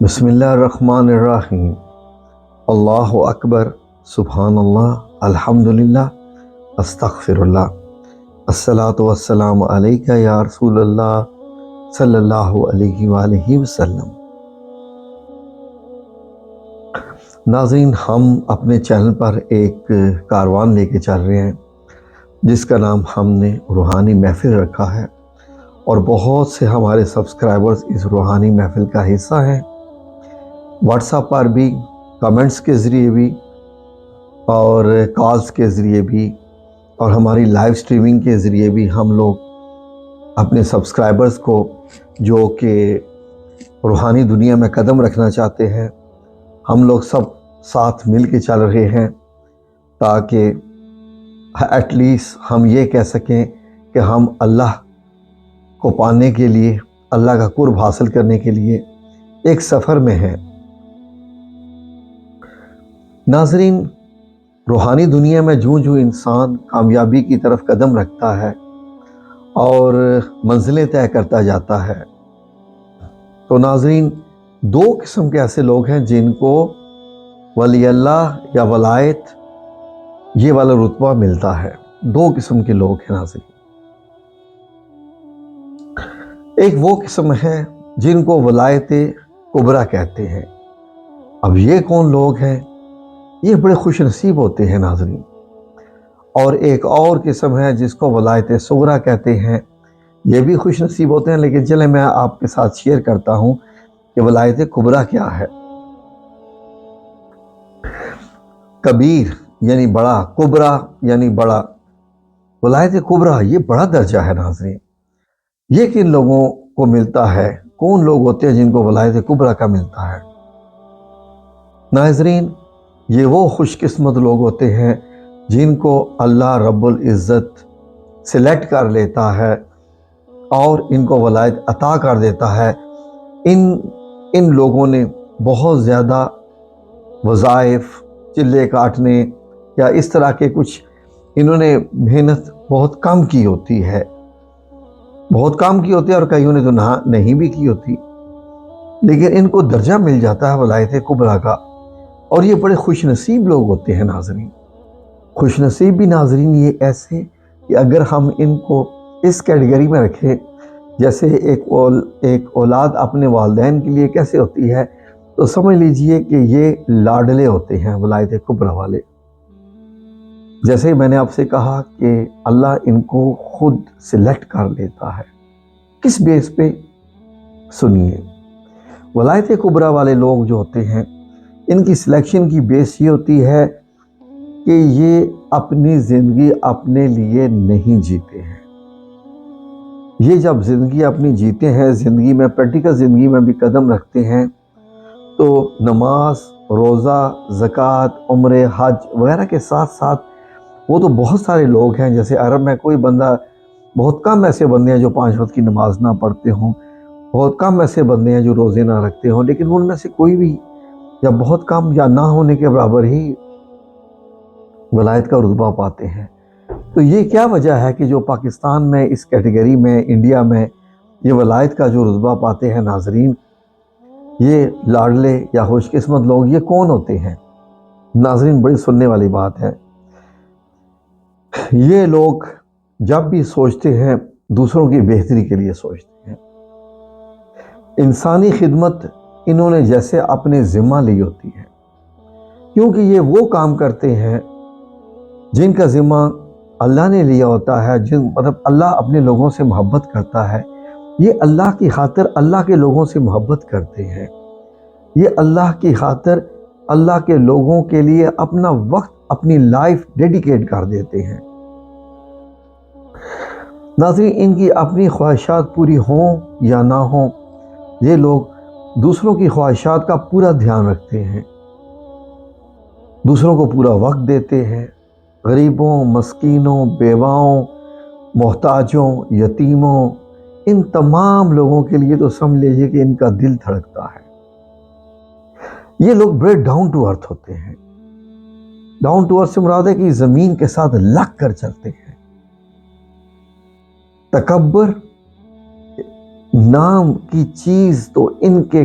بسم اللہ الرحمن الرحیم۔ اللہ اکبر، سبحان اللہ، الحمدللہ، استغفر اللہ، الصلاۃ والسلام علیکہ یا رسول اللہ صلی اللہ علیہ وآلہ وسلم۔ ناظرین، ہم اپنے چینل پر ایک کاروان لے کے چل رہے ہیں جس کا نام ہم نے روحانی محفل رکھا ہے، اور بہت سے ہمارے سبسکرائبرز اس روحانی محفل کا حصہ ہیں۔ واٹس ایپ پر بھی، کمنٹس کے ذریعے بھی، اور کالز کے ذریعے بھی، اور ہماری لائیو سٹریمنگ کے ذریعے بھی ہم لوگ اپنے سبسکرائبرز کو جو کہ روحانی دنیا میں قدم رکھنا چاہتے ہیں، ہم لوگ سب ساتھ مل کے چل رہے ہیں تاکہ ایٹ لیسٹ ہم یہ کہہ سکیں کہ ہم اللہ کو پانے کے لیے، اللہ کا قرب حاصل کرنے کے لیے ایک سفر میں ہیں۔ ناظرین، روحانی دنیا میں جو انسان کامیابی کی طرف قدم رکھتا ہے اور منزلیں طے کرتا جاتا ہے، تو ناظرین دو قسم کے ایسے لوگ ہیں جن کو ولی اللہ یا ولایت یہ والا رتبہ ملتا ہے۔ دو قسم کے لوگ ہیں ناظرین۔ ایک وہ قسم ہے جن کو ولایت کبریٰ کہتے ہیں۔ اب یہ کون لوگ ہیں؟ یہ بڑے خوش نصیب ہوتے ہیں ناظرین۔ اور ایک اور قسم ہے جس کو ولایت صغریٰ کہتے ہیں، یہ بھی خوش نصیب ہوتے ہیں، لیکن چلیں میں آپ کے ساتھ شیئر کرتا ہوں کہ ولایت کبریٰ کیا ہے۔ کبیر یعنی بڑا، کبریٰ یعنی بڑا۔ ولایت کبریٰ یہ بڑا درجہ ہے ناظرین۔ یہ کن لوگوں کو ملتا ہے؟ کون لوگ ہوتے ہیں جن کو ولایت کبریٰ کا ملتا ہے؟ ناظرین، یہ وہ خوش قسمت لوگ ہوتے ہیں جن کو اللہ رب العزت سلیکٹ کر لیتا ہے اور ان کو ولایت عطا کر دیتا ہے۔ ان لوگوں نے بہت زیادہ وظائف، چلے کاٹنے یا اس طرح کے کچھ، انہوں نے محنت بہت کم کی ہوتی ہے، اور کئیوں نے تو نہیں بھی کی ہوتی، لیکن ان کو درجہ مل جاتا ہے ولایت کبریٰ کا، اور یہ بڑے خوش نصیب لوگ ہوتے ہیں ناظرین۔ خوش نصیب بھی ناظرین یہ ایسے کہ اگر ہم ان کو اس کیٹیگری میں رکھیں، جیسے ایک اولاد اپنے والدین کے لیے کیسے ہوتی ہے، تو سمجھ لیجئے کہ یہ لاڈلے ہوتے ہیں ولایت کبریٰ والے۔ جیسے میں نے آپ سے کہا کہ اللہ ان کو خود سلیکٹ کر لیتا ہے۔ کس بیس پہ؟ سنیے، ولایت کبریٰ والے لوگ جو ہوتے ہیں، ان کی سلیکشن کی بیس یہ ہوتی ہے کہ یہ اپنی زندگی اپنے لیے نہیں جیتے ہیں۔ یہ جب زندگی اپنی جیتے ہیں، زندگی میں، پریکٹیکل زندگی میں بھی قدم رکھتے ہیں، تو نماز، روزہ، زکوٰۃ، عمرے، حج وغیرہ کے ساتھ ساتھ وہ تو بہت سارے لوگ ہیں، جیسے عرب میں کوئی بندہ، بہت کم ایسے بندے ہیں جو 5 وقت کی نماز نہ پڑھتے ہوں، بہت کم ایسے بندے ہیں جو روزے نہ رکھتے ہوں، لیکن ان میں سے کوئی بھی یا بہت کم یا نہ ہونے کے برابر ہی ولایت کا رتبہ پاتے ہیں۔ تو یہ کیا وجہ ہے کہ جو پاکستان میں اس کیٹیگری میں، انڈیا میں یہ ولایت کا جو رتبہ پاتے ہیں ناظرین، یہ لاڈلے یا خوش قسمت لوگ یہ کون ہوتے ہیں؟ ناظرین بڑی سننے والی بات ہے۔ یہ لوگ جب بھی سوچتے ہیں دوسروں کی بہتری کے لیے سوچتے ہیں۔ انسانی خدمت انہوں نے جیسے اپنے ذمہ لی ہوتی ہے، کیونکہ یہ وہ کام کرتے ہیں جن کا ذمہ اللہ نے لیا ہوتا ہے، مطلب اللہ اپنے لوگوں سے محبت کرتا ہے، یہ اللہ کی خاطر اللہ کے لوگوں سے محبت کرتے ہیں، یہ اللہ کی خاطر اللہ کے لوگوں کے لیے اپنا وقت، اپنی لائف ڈیڈیکیٹ کر دیتے ہیں۔ ناظرین، ان کی اپنی خواہشات پوری ہوں یا نہ ہوں، یہ لوگ دوسروں کی خواہشات کا پورا دھیان رکھتے ہیں، دوسروں کو پورا وقت دیتے ہیں، غریبوں، مسکینوں، بیواؤں، محتاجوں، یتیموں، ان تمام لوگوں کے لیے تو سمجھ لیجیے کہ ان کا دل دھڑکتا ہے۔ یہ لوگ بڑے ڈاؤن ٹو ارتھ ہوتے ہیں۔ ڈاؤن ٹو ارتھ سے مراد ہے کہ زمین کے ساتھ لگ کر چلتے ہیں۔ تکبر نام کی چیز تو ان کے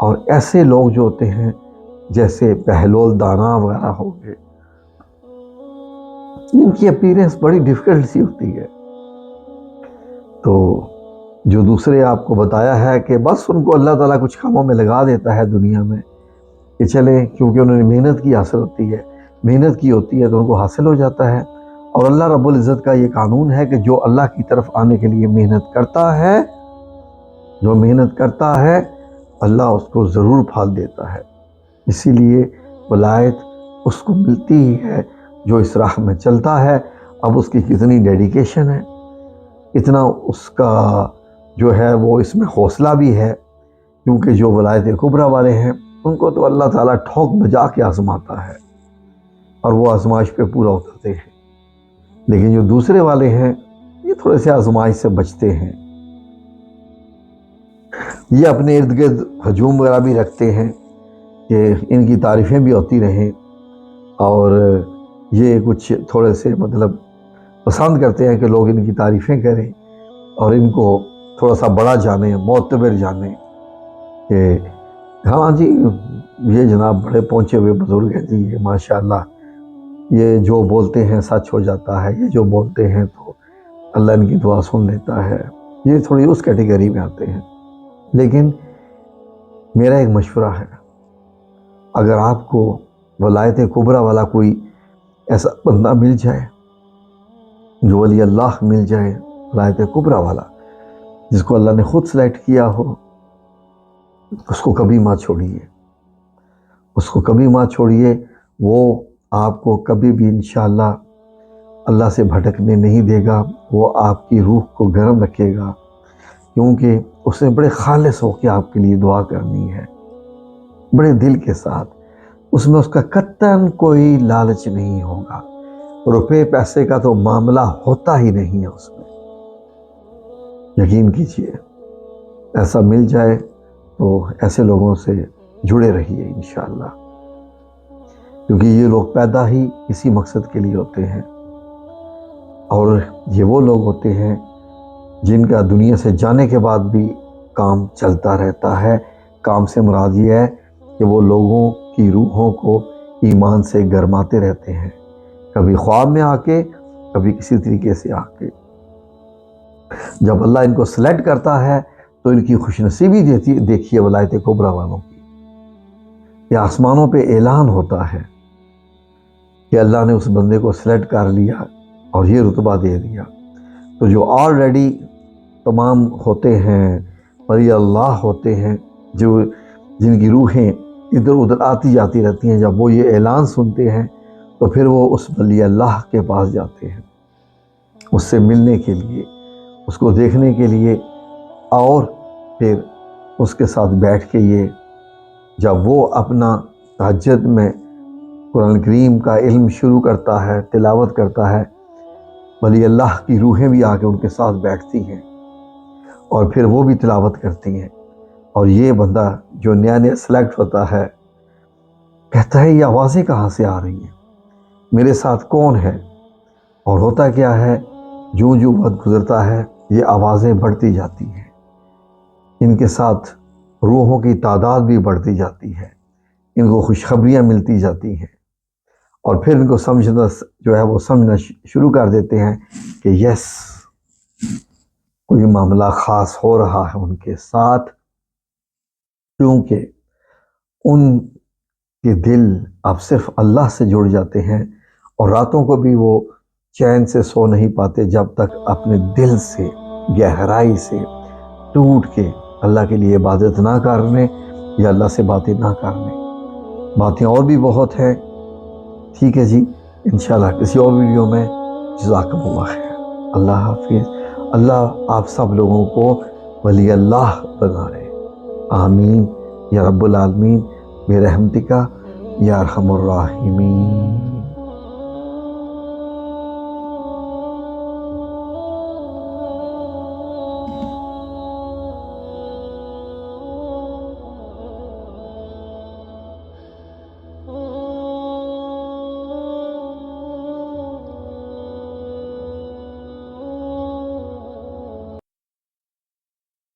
اور ایسے لوگ جو ہوتے ہیں جیسے بہلول دانا وغیرہ ہو گئے، ان کی اپیرنس بڑی ڈیفیکلٹ سی ہوتی ہے. تو جو دوسرے آپ کو بتایا ہے کہ بس ان کو اللہ تعالیٰ کچھ کاموں میں لگا دیتا ہے دنیا میں کہ چلے، کیونکہ انہوں نے محنت کی حاصل ہوتی ہے، محنت کی ہوتی ہے تو ان کو حاصل ہو جاتا ہے. اور اللہ رب العزت کا یہ قانون ہے کہ جو اللہ کی طرف آنے کے لیے محنت کرتا ہے، جو محنت کرتا ہے، اللہ اس کو ضرور پھل دیتا ہے. اسی لیے ولایت اس کو ملتی ہی ہے جو اس راہ میں چلتا ہے. اب اس کی کتنی ڈیڈیکیشن ہے، اتنا اس کا جو ہے وہ اس میں حوصلہ بھی ہے، کیونکہ جو ولایت کبریٰ والے ہیں ان کو تو اللہ تعالیٰ ٹھوک بجا کے آزماتا ہے اور وہ آزمائش پہ پورا اترتے ہیں. لیکن جو دوسرے والے ہیں یہ تھوڑے سے آزمائش سے بچتے ہیں، یہ اپنے ارد گرد ہجوم وغیرہ بھی رکھتے ہیں کہ ان کی تعریفیں بھی ہوتی رہیں، اور یہ کچھ تھوڑے سے مطلب پسند کرتے ہیں کہ لوگ ان کی تعریفیں کریں اور ان کو تھوڑا سا بڑا جانیں، معتبر جانیں کہ ہاں جی یہ جناب بڑے پہنچے ہوئے بزرگ ہیں جی، یہ ماشاءاللہ یہ جو بولتے ہیں سچ ہو جاتا ہے، یہ جو بولتے ہیں تو اللہ ان کی دعا سن لیتا ہے. یہ تھوڑی اس کیٹیگری میں آتے ہیں. لیکن میرا ایک مشورہ ہے، اگر آپ کو ولایت کبریٰ والا کوئی ایسا بندہ مل جائے، جو ولی اللہ مل جائے ولایت کبریٰ والا، جس کو اللہ نے خود سلیکٹ کیا ہو، اس کو کبھی مت چھوڑیے، اس کو کبھی مت چھوڑیے. وہ آپ کو کبھی بھی انشاءاللہ اللہ سے بھٹکنے نہیں دے گا. وہ آپ کی روح کو گرم رکھے گا، کیونکہ اس نے بڑے خالص ہو کے آپ کے لیے دعا کرنی ہے، بڑے دل کے ساتھ. اس میں اس کا قطعاً کوئی لالچ نہیں ہوگا، روپے پیسے کا تو معاملہ ہوتا ہی نہیں ہے اس میں. یقین کیجئے، ایسا مل جائے تو ایسے لوگوں سے جڑے رہیے انشاءاللہ، کیونکہ یہ لوگ پیدا ہی اسی مقصد کے لیے ہوتے ہیں. اور یہ وہ لوگ ہوتے ہیں جن کا دنیا سے جانے کے بعد بھی کام چلتا رہتا ہے. کام سے مراد یہ ہے کہ وہ لوگوں کی روحوں کو ایمان سے گرماتے رہتے ہیں، کبھی خواب میں آ کے، کبھی کسی طریقے سے آ کے. جب اللہ ان کو سلیکٹ کرتا ہے تو ان کی خوش نصیبی دیکھیے ولایت کبریٰ والوں کی. یہ آسمانوں پہ اعلان ہوتا ہے کہ اللہ نے اس بندے کو سلیکٹ کر لیا اور یہ رتبہ دے دیا. تو جو آلریڈی تمام ہوتے ہیں ولی اللہ ہوتے ہیں، جن کی روحیں ادھر ادھر آتی جاتی رہتی ہیں، جب وہ یہ اعلان سنتے ہیں تو پھر وہ اس ولی اللہ کے پاس جاتے ہیں، اس سے ملنے کے لیے، اس کو دیکھنے کے لیے. اور پھر اس کے ساتھ بیٹھ کے یہ جب وہ اپنا تہجد میں قرآن کریم کا علم شروع کرتا ہے، تلاوت کرتا ہے، ولی اللہ کی روحیں بھی آ کے ان کے ساتھ بیٹھتی ہیں اور پھر وہ بھی تلاوت کرتی ہیں. اور یہ بندہ جو نیا نیا سلیکٹ ہوتا ہے کہتا ہے یہ آوازیں کہاں سے آ رہی ہیں، میرے ساتھ کون ہے؟ اور ہوتا کیا ہے، جو وقت گزرتا ہے یہ آوازیں بڑھتی جاتی ہیں، ان کے ساتھ روحوں کی تعداد بھی بڑھتی جاتی ہے، ان کو خوشخبریاں ملتی جاتی ہیں، اور پھر ان کو سمجھنا جو ہے وہ سمجھنا شروع کر دیتے ہیں کہ یس کوئی معاملہ خاص ہو رہا ہے ان کے ساتھ، کیونکہ ان کے دل اب صرف اللہ سے جڑ جاتے ہیں. اور راتوں کو بھی وہ چین سے سو نہیں پاتے جب تک اپنے دل سے گہرائی سے ٹوٹ کے اللہ کے لیے عبادت نہ کرنے یا اللہ سے باتیں نہ کرنے. باتیں اور بھی بہت ہیں، ٹھیک ہے جی، انشاءاللہ کسی اور ویڈیو میں. جزاکم اللہ خیر. اللہ حافظ. اللہ آپ سب لوگوں کو ولی اللہ بنائے. آمین یا رب العالمین برحمتک یا ارحم الراحمین.